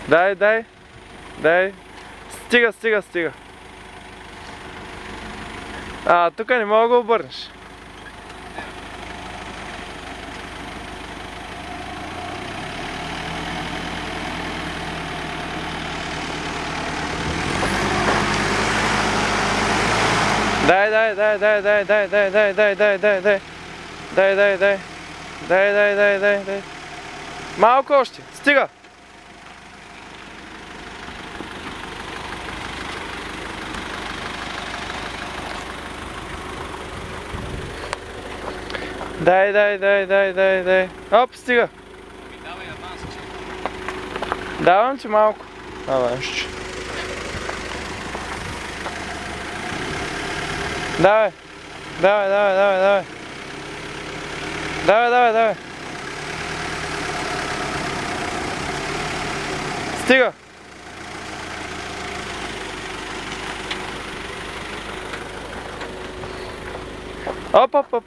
Дай, дай. Дай. Стига, стига, стига. Тук не мога да го обърнеш. Дай, дай, дай, дай, дай, дай, дай, дай, дай, дай, дай, дай. Дай, дай, дай. Дай, дай, дай, дай, дай. Малко още. Стига. Дай, дай, дай, дай, дай, дай. Оп, стига. Давай аванс, че. Давам ти малко. Аванс. Давай. Давай, давай, давай, давай. Давай, давай, давай. Стига. Оп, оп, оп.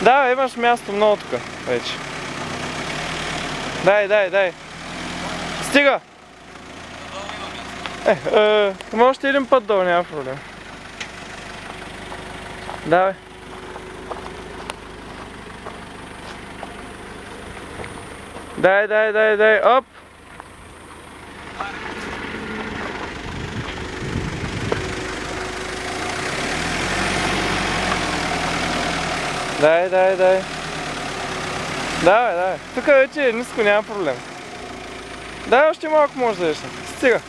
Да, имаш място много тук вече. Дай, дай, дай. Стига! Може един път долу, няма проблем. Давай. Дай, дай, дай, дай, оп! Дай, дай, дай. Давай, давай. Тук вече е ниско, няма проблем. Дай още малко може да ешна. Стига.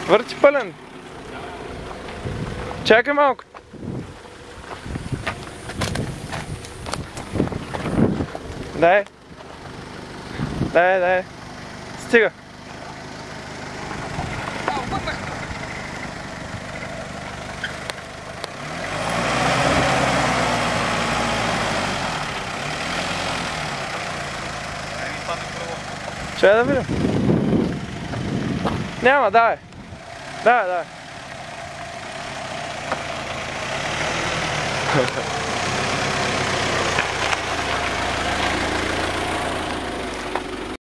Върти пълен. Чакай малко. Дай. Дай, дай. Стига. Чай да видим. Няма, давай. Давай, давай.